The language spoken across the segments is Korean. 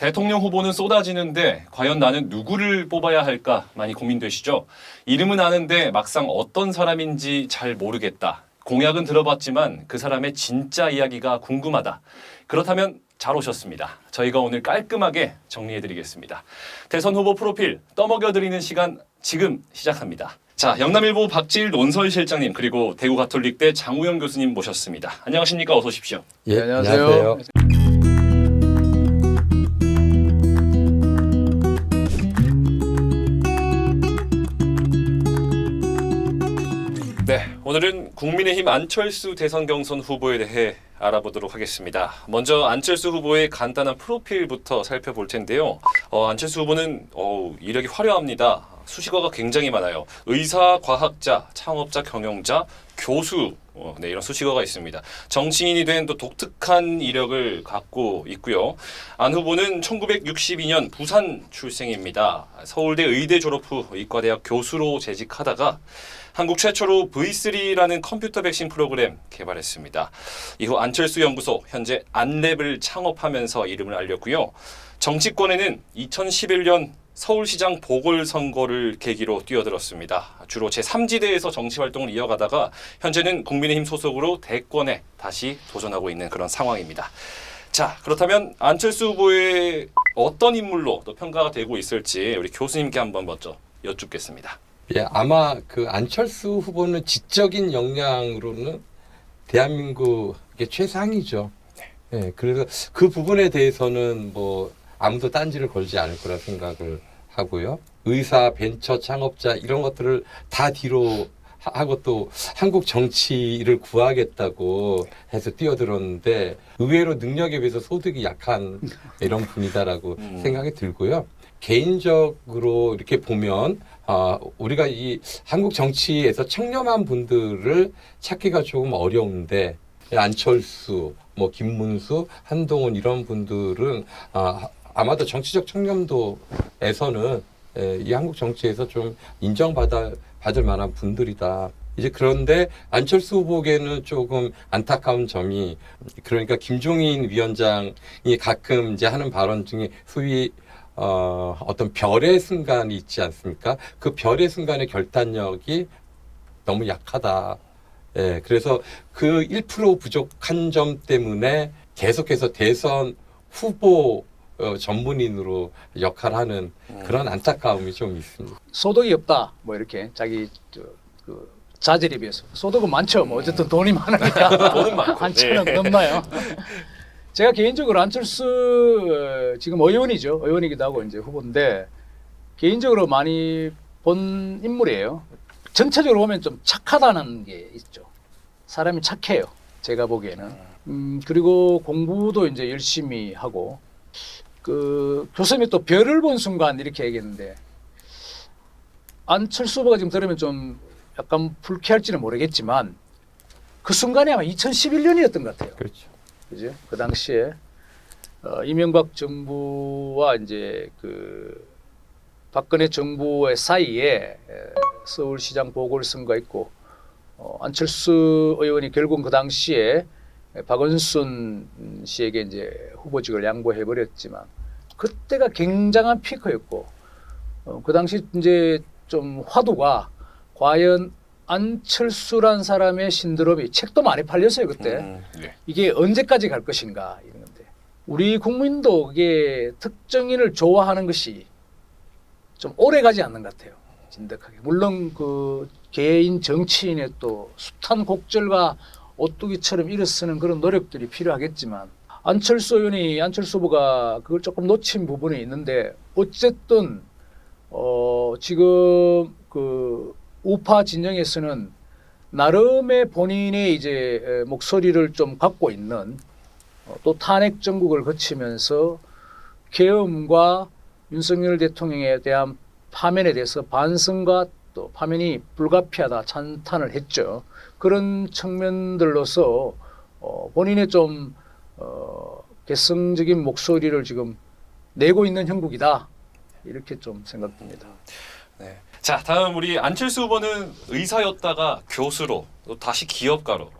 대통령 후보는 쏟아지는데 과연 나는 누구를 뽑아야 할까 많이 고민되시죠? 이름은 아는데 막상 어떤 사람인지 잘 모르겠다. 공약은 들어봤지만 그 사람의 진짜 이야기가 궁금하다. 그렇다면 잘 오셨습니다. 저희가 오늘 깔끔하게 정리해드리겠습니다. 대선 후보 프로필 떠먹여드리는 시간 지금 시작합니다. 자, 영남일보 박지일 논설실장님 그리고 대구가톨릭대 장우영 교수님 모셨습니다. 안녕하십니까? 어서 오십시오. 예, 안녕하세요. 네, 오늘은 국민의힘 안철수 대선 경선 후보에 대해 알아보도록 하겠습니다. 먼저 안철수 후보의 간단한 프로필부터 살펴볼 텐데요. 안철수 후보는 이력이 화려합니다. 수식어가 굉장히 많아요. 의사, 과학자, 창업자, 경영자, 교수, 이런 수식어가 있습니다. 정치인이 된 또 독특한 이력을 갖고 있고요. 안 후보는 1962년 부산 출생입니다. 서울대 의대 졸업 후 의과대학 교수로 재직하다가 한국 최초로 V3라는 컴퓨터 백신 프로그램 개발했습니다. 이후 안철수 연구소, 현재 안랩을 창업하면서 이름을 알렸고요. 정치권에는 2011년 서울시장 보궐선거를 계기로 뛰어들었습니다. 주로 제3지대에서 정치활동을 이어가다가 현재는 국민의힘 소속으로 대권에 다시 도전하고 있는 그런 상황입니다. 자, 그렇다면 안철수 후보의 어떤 인물로 또 평가가 되고 있을지 우리 교수님께 한번 먼저 여쭙겠습니다. 예, 아마 그 안철수 후보는 지적인 역량으로는 대한민국의 최상이죠. 예, 그래서 그 부분에 대해서는 뭐 아무도 딴지를 걸지 않을 거라 생각을 하고요. 의사, 벤처, 창업자 이런 것들을 다 뒤로 하고 또 한국 정치를 구하겠다고 해서 뛰어들었는데 의외로 능력에 비해서 소득이 약한 이런 분이다라고 생각이 들고요. 개인적으로 이렇게 보면 우리가 이 한국 정치에서 청렴한 분들을 찾기가 조금 어려운데 안철수, 뭐 김문수, 한동훈 이런 분들은 아마도 정치적 청렴도에서는 이 한국 정치에서 좀 인정받을 만한 분들이다. 이제 그런데 안철수 후보에게는 조금 안타까운 점이 그러니까 김종인 위원장이 가끔 이제 하는 발언 중에 소위 어떤 별의 순간이 있지 않습니까? 그 별의 순간의 결단력이 너무 약하다. 예, 그래서 그 1% 부족한 점 때문에 계속해서 대선 후보 전문인으로 역할하는 그런 안타까움이 좀 있습니다. 소득이 없다. 뭐 이렇게 자기 그 자질에 비해서 소득은 많죠. 뭐 어쨌든 돈이 많으니까 돈은 많고. 한천은 네. 넘나요. 제가 개인적으로 안철수 지금 의원이죠. 의원이기도 하고 이제 후보인데 개인적으로 많이 본 인물이에요. 전체적으로 보면 좀 착하다는 게 있죠. 사람이 착해요. 제가 보기에는. 그리고 공부도 이제 열심히 하고 그 교수님이 또 별을 본 순간 이렇게 얘기했는데 안철수 후보가 지금 들으면 좀 약간 불쾌할지는 모르겠지만 그 순간이 아마 2011년이었던 것 같아요. 그렇죠. 그죠? 그 당시에 이명박 정부와 이제 그 박근혜 정부의 사이에 서울시장 보궐선거가 있고 안철수 의원이 결국 그 당시에 박원순 씨에게 이제 후보직을 양보해 버렸지만 그때가 굉장한 피크였고 그 당시 이제 좀 화두가 과연 안철수란 사람의 신드롬이 책도 많이 팔렸어요 그때. 네. 이게 언제까지 갈 것인가 이런 건데 우리 국민도 그게 특정인을 좋아하는 것이 좀 오래 가지 않는 것 같아요. 진득하게. 물론 그 개인 정치인의 또 숱한 곡절과 오뚜기처럼 일어서는 그런 노력들이 필요하겠지만 안철수 후보가 그걸 조금 놓친 부분이 있는데 어쨌든 지금 그 우파 진영에서는 나름의 본인의 이제 목소리를 좀 갖고 있는 또 탄핵 정국을 거치면서 계엄과 윤석열 대통령에 대한 파면에 대해서 반성과 또 파면이 불가피하다 찬탄을 했죠. 그런 측면들로서 본인의 좀 개성적인 목소리를 지금 내고 있는 형국이다 이렇게 좀 생각됩니다. 네. 자, 다음 우리 안철수 후보는 의사였다가 교수로 또 다시 기업가로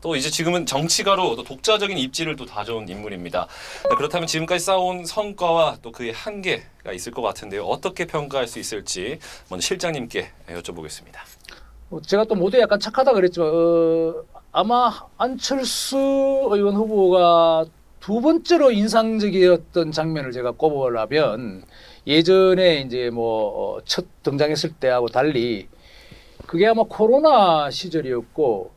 또 이제 지금은 정치가로 또 독자적인 입지를 또 다져온 인물입니다. 네, 그렇다면 지금까지 쌓아온 성과와 또 그의 한계가 있을 것 같은데요. 어떻게 평가할 수 있을지 먼저 실장님께 여쭤보겠습니다. 제가 또 모두에 약간 착하다 그랬지만 아마 안철수 의원 후보가 두 번째로 인상적이었던 장면을 제가 꼽으라면 예전에 이제 뭐 첫 등장했을 때하고 달리 그게 아마 코로나 시절이었고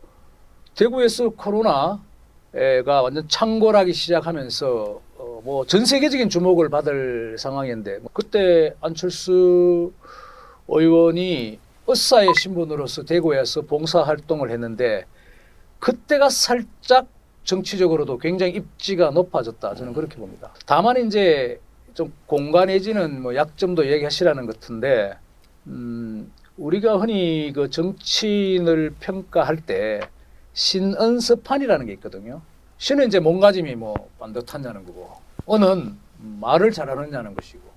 대구에서 코로나가 완전 창궐하기 시작하면서 뭐 전 세계적인 주목을 받을 상황인데 그때 안철수 의원이 의사의 신분으로서 대구에서 봉사활동을 했는데 그때가 살짝 정치적으로도 굉장히 입지가 높아졌다. 저는 그렇게 봅니다. 다만 이제 좀 공간 내지는 뭐 약점도 얘기하시라는 것 같은데 우리가 흔히 그 정치인을 평가할 때 신언서판이라는 게 있거든요. 신은 이제 몸가짐이 뭐 반듯하냐는 거고 언은 말을 잘하느냐는 것이고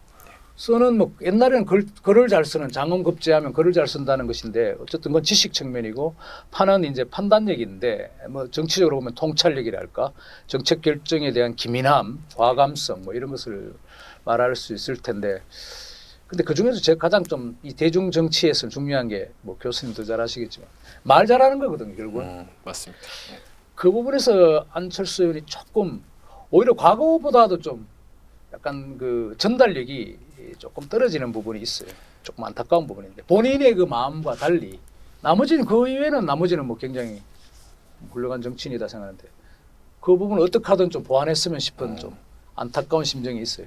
써는 뭐 옛날에는 글을 잘 쓰는 장엄급제하면 글을 잘 쓴다는 것인데 어쨌든 그건 지식 측면이고 판은 이제 판단력인데 뭐 정치적으로 보면 통찰력이랄까 정책 결정에 대한 기민함, 과감성 뭐 이런 것을 말할 수 있을 텐데 근데 그 중에서 제가 가장 좀 이 대중 정치에서 중요한 게 뭐 교수님도 잘 아시겠지만 말 잘하는 거거든요 결국은. 맞습니다. 그 부분에서 안철수 의원이 조금 오히려 과거보다도 좀 약간 그 전달력이 조금 떨어지는 부분이 있어요. 조금 안타까운 부분인데 본인의 그 마음과 달리 나머지는 그 이외에는 나머지는 뭐 굉장히 훌륭한 정치인이다 생각하는데 그 부분을 어떻게 하든 좀 보완했으면 싶은 좀 안타까운 심정이 있어요.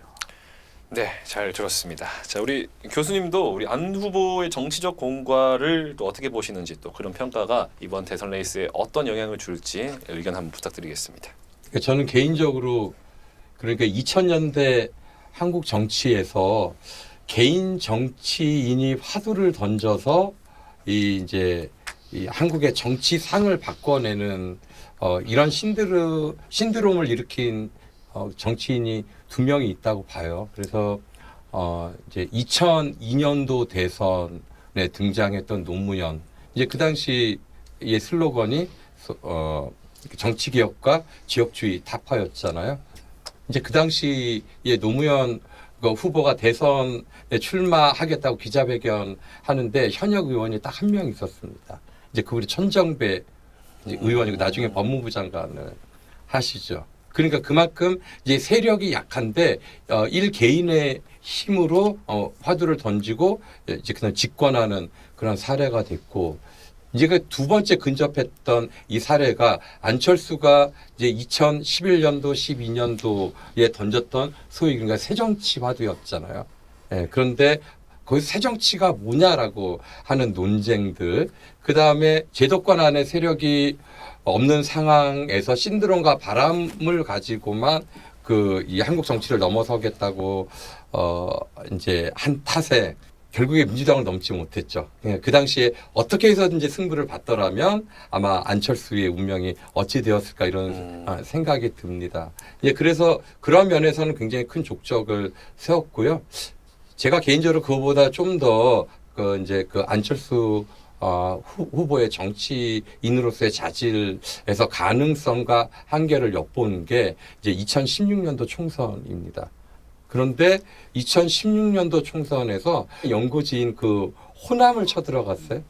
네, 잘 들었습니다. 자, 우리 교수님도 우리 안 후보의 정치적 공과를 또 어떻게 보시는지 또 그런 평가가 이번 대선 레이스에 어떤 영향을 줄지 의견 한번 부탁드리겠습니다. 저는 개인적으로 그러니까 2000년대 한국 정치에서 개인 정치인이 화두를 던져서 이 한국의 정치상을 바꿔내는 이런 신드롬을 일으킨 정치인이 두 명이 있다고 봐요. 그래서 이제 2002년도 대선에 등장했던 노무현 이제 그 당시의 슬로건이 정치개혁과 지역주의 타파였잖아요. 이제 그 당시에 노무현 후보가 대선에 출마하겠다고 기자회견 하는데 현역 의원이 딱 한 명 있었습니다. 이제 그분이 천정배 의원이고 나중에 법무부 장관을 하시죠. 그러니까 그만큼 이제 세력이 약한데 일 개인의 힘으로 화두를 던지고 이제 그냥 집권하는 그런 사례가 됐고 이제 그 두 번째 근접했던 이 사례가 안철수가 이제 2011년도, 12년도에 던졌던 소위 그러니까 새정치 화두였잖아요. 예, 그런데 거기서 새정치가 뭐냐라고 하는 논쟁들, 그 다음에 제도권 안에 세력이 없는 상황에서 신드롬과 바람을 가지고만 이 한국 정치를 넘어서겠다고 이제 한 탓에 결국에 민주당을 넘지 못했죠. 그 당시에 어떻게 해서든지 승부를 받더라면 아마 안철수의 운명이 어찌 되었을까 이런 생각이 듭니다. 예, 그래서 그런 면에서는 굉장히 큰 족적을 세웠고요. 제가 개인적으로 그거보다 좀 더 이제 안철수 후보의 정치인으로서의 자질에서 가능성과 한계를 엿보는 게 이제 2016년도 총선입니다. 그런데 2016년도 총선에서 연고지인 호남을 쳐들어갔어요.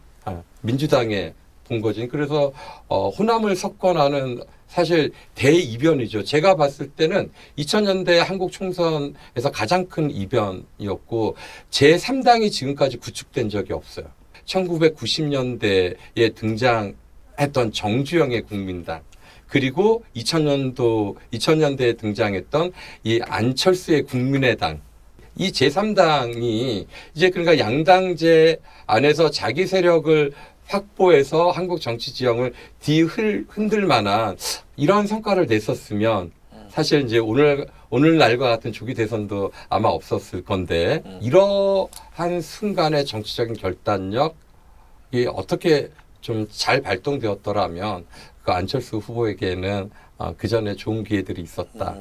민주당의 본거지인. 그래서 호남을 석권하는 사실 대이변이죠. 제가 봤을 때는 2000년대 한국 총선에서 가장 큰 이변이었고 제3당이 지금까지 구축된 적이 없어요. 1990년대에 등장했던 정주영의 국민당 그리고 2000년대에 등장했던 이 안철수의 국민의당 이 제3당이 이제 그러니까 양당제 안에서 자기 세력을 확보해서 한국 정치 지형을 뒤흔들 만한 이러한 성과를 냈었으면 사실 이제 오늘날과 같은 조기 대선도 아마 없었을 건데 이러한 순간의 정치적인 결단력이 어떻게 좀 잘 발동되었더라면 그 안철수 후보에게는 그 전에 좋은 기회들이 있었다.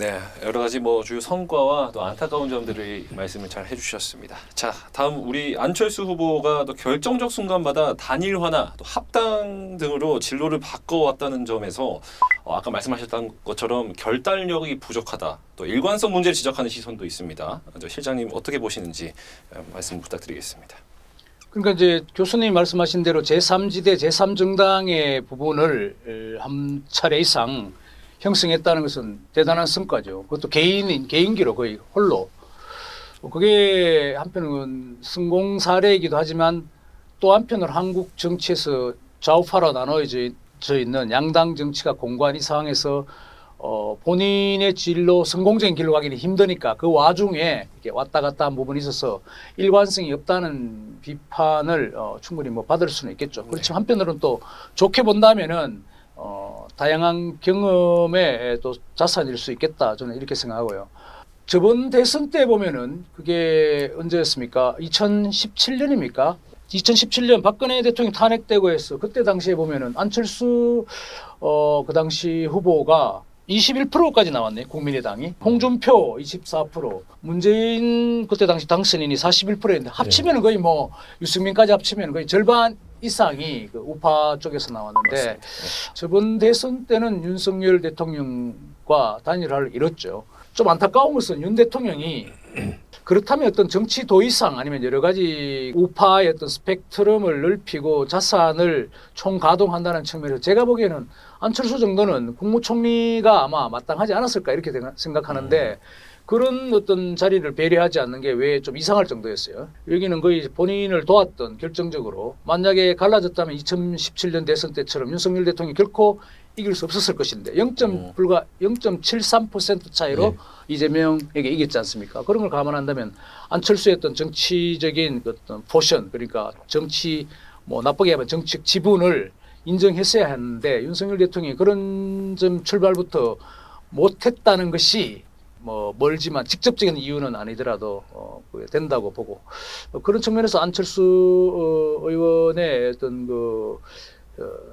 네, 여러 가지 뭐 주요 성과와 또 안타까운 점들을 말씀을 잘 해주셨습니다. 자, 다음 우리 안철수 후보가 또 결정적 순간마다 단일화나 또 합당 등으로 진로를 바꿔왔다는 점에서 아까 말씀하셨던 것처럼 결단력이 부족하다, 또 일관성 문제를 지적하는 시선도 있습니다. 실장님 어떻게 보시는지 말씀 부탁드리겠습니다. 그러니까 이제 교수님 말씀하신 대로 제3지대, 제3정당의 부분을 한 차례 이상 형성했다는 것은 대단한 성과죠. 그것도 개인기로 거의 홀로. 그게 한편은 성공 사례이기도 하지만 또 한편으로 한국 정치에서 좌우파로 나눠져 있는 양당 정치가 공고한 이 상황에서 본인의 진로, 성공적인 길로 가기는 힘드니까 그 와중에 이렇게 왔다 갔다 한 부분이 있어서 일관성이 없다는 비판을 충분히 뭐 받을 수는 있겠죠. 그렇지만 한편으로는 또 좋게 본다면은 다양한 경험의 또 자산일 수 있겠다. 저는 이렇게 생각하고요. 저번 대선 때 보면은 그게 언제였습니까? 2017년입니까? 2017년 박근혜 대통령 탄핵되고 해서 그때 당시에 보면은 안철수 그 당시 후보가 21%까지 나왔네. 국민의당이. 홍준표 24%, 문재인 그때 당시 당선인이 41%였는데 합치면은 거의 뭐 유승민까지 합치면 거의 절반 이상이 그 우파 쪽에서 나왔는데 맞습니다. 저번 대선 때는 윤석열 대통령과 단일화를 이뤘죠. 좀 안타까운 것은 윤 대통령이 그렇다면 어떤 정치 도의상 아니면 여러 가지 우파의 어떤 스펙트럼을 넓히고 자산을 총가동한다는 측면에서 제가 보기에는 안철수 정도는 국무총리가 아마 마땅하지 않았을까 이렇게 생각하는데 그런 어떤 자리를 배려하지 않는 게 왜 좀 이상할 정도였어요. 여기는 거의 본인을 도왔던 결정적으로 만약에 갈라졌다면 2017년 대선 때처럼 윤석열 대통령이 결코 이길 수 없었을 것인데 불과 0.73% 차이로 이재명에게 이겼지 않습니까? 그런 걸 감안한다면 안철수의 어떤 정치적인 어떤 포션 그러니까 정치 뭐 나쁘게 하면 정치적 지분을 인정했어야 하는데 윤석열 대통령이 그런 점 출발부터 못했다는 것이 뭐 멀지만 직접적인 이유는 아니더라도 된다고 보고 그런 측면에서 안철수 의원의 어떤 그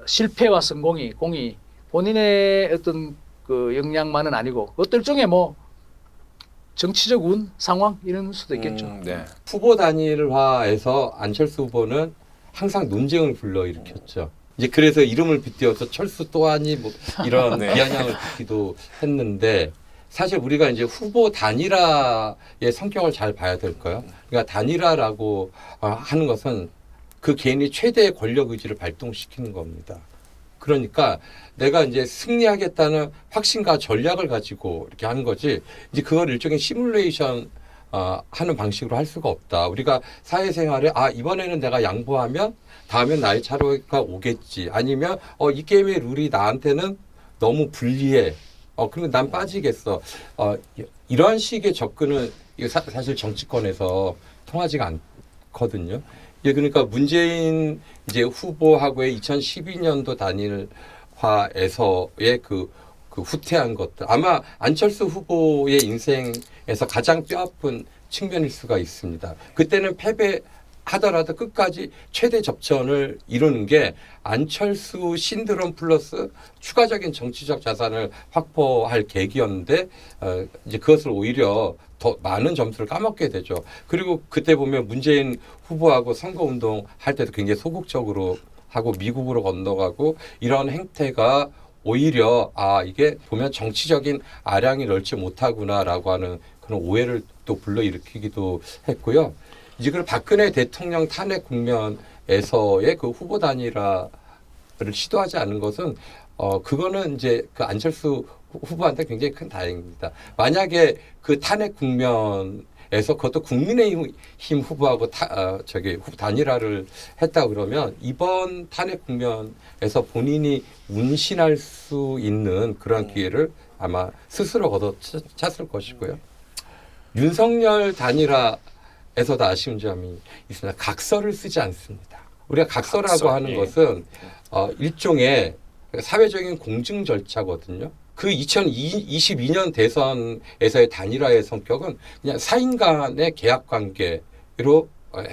실패와 성공이 공이 본인의 어떤 그 역량만은 아니고 그것도 일종의 뭐 정치적 운 상황 이런 수도 있겠죠. 네. 후보 단일화에서 안철수 후보는 항상 논쟁을 불러일으켰죠. 이제 그래서 이름을 빗대어서 철수 또하니 뭐 이런 네. 비아냥을 듣기도 했는데 사실 우리가 이제 후보 단일화의 성격을 잘 봐야 될까요? 그러니까 단일화라고 하는 것은 그 개인이 최대의 권력 의지를 발동시키는 겁니다. 그러니까 내가 이제 승리하겠다는 확신과 전략을 가지고 이렇게 하는 거지 이제 그걸 일종의 시뮬레이션 하는 방식으로 할 수가 없다. 우리가 사회생활에 이번에는 내가 양보하면 다음엔 나의 차례가 오겠지. 아니면 이 게임의 룰이 나한테는 너무 불리해. 그러면 난 빠지겠어. 이러한 식의 접근은 사실 정치권에서 통하지가 않거든요. 그러니까 문재인 이제 후보하고의 2012년도 단일화에서의 그 후퇴한 것들 아마 안철수 후보의 인생에서 가장 뼈아픈 측면일 수가 있습니다. 그때는 패배하더라도 끝까지 최대 접전을 이루는 게 안철수 신드롬 플러스 추가적인 정치적 자산을 확보할 계기였는데 이제 그것을 오히려 더 많은 점수를 까먹게 되죠. 그리고 그때 보면 문재인 후보하고 선거운동 할 때도 굉장히 소극적으로 하고 미국으로 건너가고 이런 행태가 오히려 이게 보면 정치적인 아량이 넓지 못하구나라고 하는 그런 오해를 또 불러일으키기도 했고요. 이제 그 박근혜 대통령 탄핵 국면에서의 그 후보 단일화를 시도하지 않은 것은 그거는 이제 그 안철수 후보한테 굉장히 큰 다행입니다. 만약에 그 탄핵 국면에서 그것도 국민의힘 후보하고 단일화를 했다 그러면 이번 탄핵 국면에서 본인이 운신할 수 있는 그런 기회를 아마 스스로 걷어찼을 것이고요. 윤석열 단일화에서도 아쉬운 점이 있습니다. 각서를 쓰지 않습니다. 우리가 각서라고 하는 것은 일종의 사회적인 공증 절차거든요. 그 2022년 대선에서의 단일화의 성격은 그냥 사인 간의 계약 관계로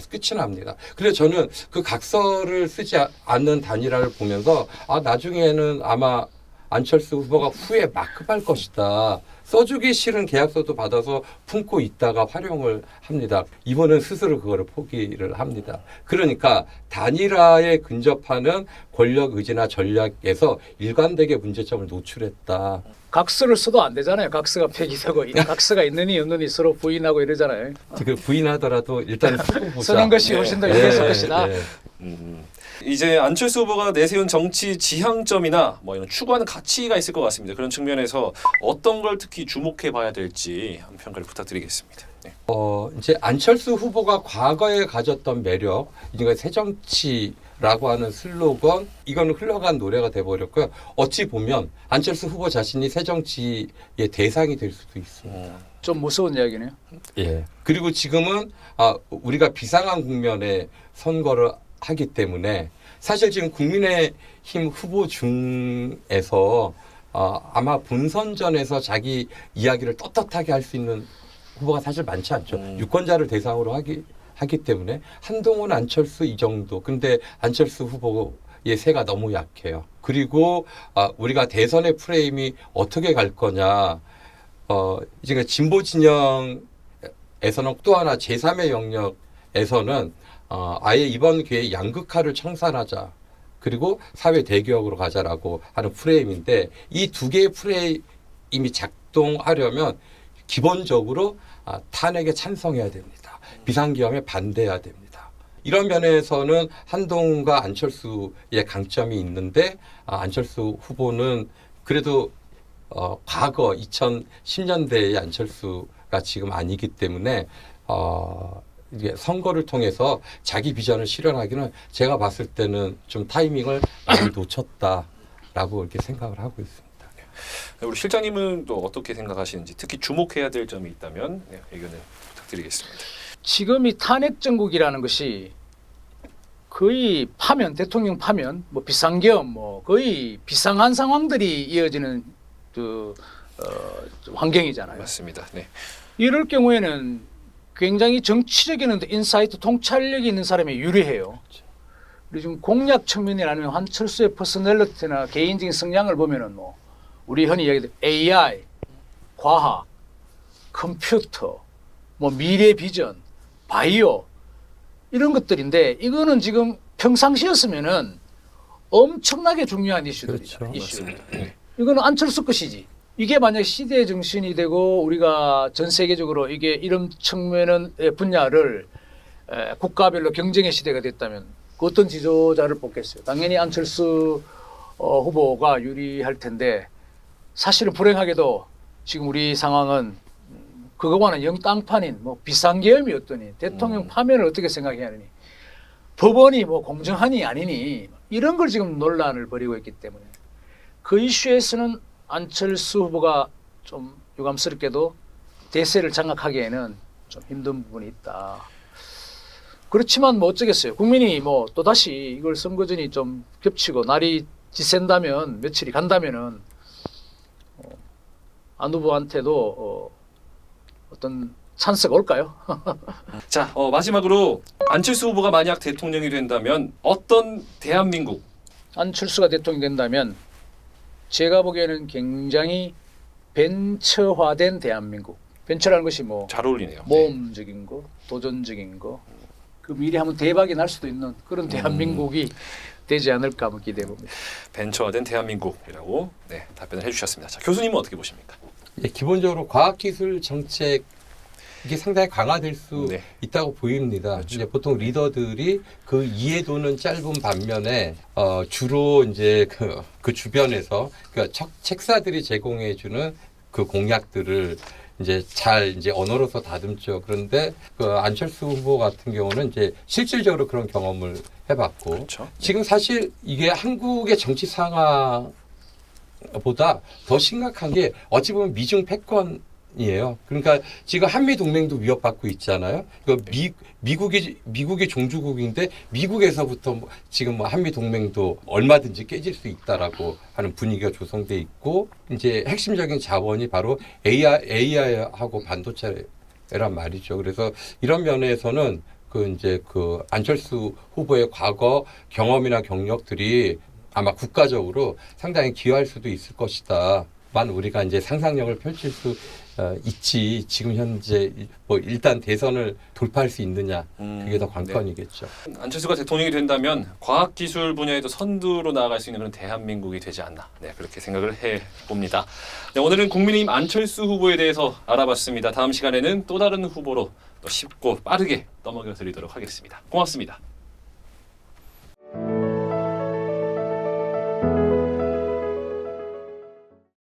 끝이 납니다. 그래서 저는 그 각서를 쓰지 않는 단일화를 보면서 나중에는 아마 안철수 후보가 후에 막급할 것이다. 써주기 싫은 계약서도 받아서 품고 있다가 활용을 합니다. 이번엔 스스로 그거를 포기를 합니다. 그러니까 단일화에 근접하는 권력 의지나 전략에서 일관되게 문제점을 노출했다. 각서를 써도 안 되잖아요. 각서가 폐기되고 각서가 있느니 없느니 서로 부인하고 이러잖아요. 그 부인하더라도 일단 쓰고 보자. 쓰는 것이 훨씬 더 유리했을 것이다. 이제 안철수 후보가 내세운 정치 지향점이나 뭐 이런 추구하는 가치가 있을 것 같습니다. 그런 측면에서 어떤 걸 특히 주목해 봐야 될지 한 평가를 부탁드리겠습니다. 네. 이제 안철수 후보가 과거에 가졌던 매력, 이제 새정치라고 하는 슬로건, 이거는 흘러간 노래가 돼버렸고요. 어찌 보면 안철수 후보 자신이 새정치의 대상이 될 수도 있습니다. 좀 무서운 이야기네요. 예. 그리고 지금은 우리가 비상한 국면에 선거를 하기 때문에 사실 지금 국민의힘 후보 중에서 아마 본선전에서 자기 이야기를 떳떳하게 할 수 있는 후보가 사실 많지 않죠. 유권자를 대상으로 하기 때문에 한동훈, 안철수 이 정도. 근데 안철수 후보의 세가 너무 약해요. 그리고 우리가 대선의 프레임이 어떻게 갈 거냐. 이제 진보 진영에서는 또 하나 제3의 영역에서는 아예 이번 기회에 양극화를 청산하자. 그리고 사회 대개혁으로 가자라고 하는 프레임인데 이 두 개의 프레임이 작동하려면 기본적으로 탄핵에 찬성해야 됩니다. 비상계엄에 반대해야 됩니다. 이런 면에서는 한동훈과 안철수의 강점이 있는데 안철수 후보는 그래도 과거 2010년대의 안철수가 지금 아니기 때문에 이게 선거를 통해서 자기 비전을 실현하기는 제가 봤을 때는 좀 타이밍을 많이 놓쳤다라고 이렇게 생각을 하고 있습니다. 우리 실장님은 또 어떻게 생각하시는지 특히 주목해야 될 점이 있다면 의견을 부탁드리겠습니다. 지금 이 탄핵 정국이라는 것이 거의 파면, 대통령 파면, 뭐 비상계엄, 뭐 거의 비상한 상황들이 이어지는 환경이잖아요. 맞습니다. 네. 이럴 경우에는 굉장히 정치적인 인사이트, 통찰력이 있는 사람이 유리해요. 그리고 지금 공약 측면이라면 한철수의 퍼스널리티나 개인적인 성향을 보면은 뭐 우리 흔히 얘기하는 AI, 과학, 컴퓨터, 뭐 미래 비전, 바이오 이런 것들인데 이거는 지금 평상시였으면은 엄청나게 중요한 이슈들이죠. 그렇죠. 맞습니다. 네. 이거는 안철수 것이지. 이게 만약 시대의 정신이 되고 우리가 전 세계적으로 이게 이런 측면의 분야를 국가별로 경쟁의 시대가 됐다면 그 어떤 지도자를 뽑겠어요. 당연히 안철수 후보가 유리할 텐데 사실은 불행하게도 지금 우리 상황은 그거와는 영땅판인 뭐 비상계엄이었더니 대통령 파면을 어떻게 생각해야 하느니 법원이 뭐 공정하니 아니니 이런 걸 지금 논란을 벌이고 있기 때문에 그 이슈에서는 안철수 후보가 좀 유감스럽게도 대세를 장악하기에는 좀 힘든 부분이 있다. 그렇지만 뭐 어쩌겠어요. 국민이 뭐 또다시 이걸 선거전이 좀 겹치고 날이 지샌다면 며칠이 간다면은 안 후보한테도 어떤 찬스가 올까요? 자, 마지막으로 안철수 후보가 만약 대통령이 된다면 어떤 대한민국? 안철수가 대통령이 된다면 제가 보기에는 굉장히 벤처화된 대한민국. 벤처라는 것이 뭐 잘 어울리네요. 모험적인 거, 도전적인 거, 그 미래 한번 대박이 날 수도 있는 그런 대한민국이 되지 않을까 한번 기대해 봅니다. 벤처화된 대한민국이라고 답변을 해주셨습니다. 자, 교수님은 어떻게 보십니까? 예, 기본적으로 과학기술 정책 이게 상당히 강화될 수 있다고 보입니다. 그렇죠. 이제 보통 리더들이 그 이해도는 짧은 반면에 주로 이제 그 주변에서 그 책사들이 제공해주는 그 공약들을 이제 잘 이제 언어로서 다듬죠. 그런데 그 안철수 후보 같은 경우는 이제 실질적으로 그런 경험을 해봤고 그렇죠. 지금 사실 이게 한국의 정치 상황보다 더 심각한 게 어찌 보면 미중 패권이에요. 그러니까 지금 한미 동맹도 위협받고 있잖아요. 미국이 종주국인데 미국에서부터 지금 한미 동맹도 얼마든지 깨질 수 있다라고 하는 분위기가 조성돼 있고 이제 핵심적인 자원이 바로 AI하고 반도체란 말이죠. 그래서 이런 면에서는 그 안철수 후보의 과거 경험이나 경력들이 아마 국가적으로 상당히 기여할 수도 있을 것이다. 만 우리가 이제 상상력을 펼칠 수 있지. 지금 현재 뭐 일단 대선을 돌파할 수 있느냐. 그게 더 관건이겠죠. 안철수가 대통령이 된다면 과학기술 분야에도 선두로 나아갈 수 있는 그런 대한민국이 되지 않나. 네, 그렇게 생각을 해봅니다. 네, 오늘은 국민의힘 안철수 후보에 대해서 알아봤습니다. 다음 시간에는 또 다른 후보로 또 쉽고 빠르게 떠먹여 드리도록 하겠습니다. 고맙습니다.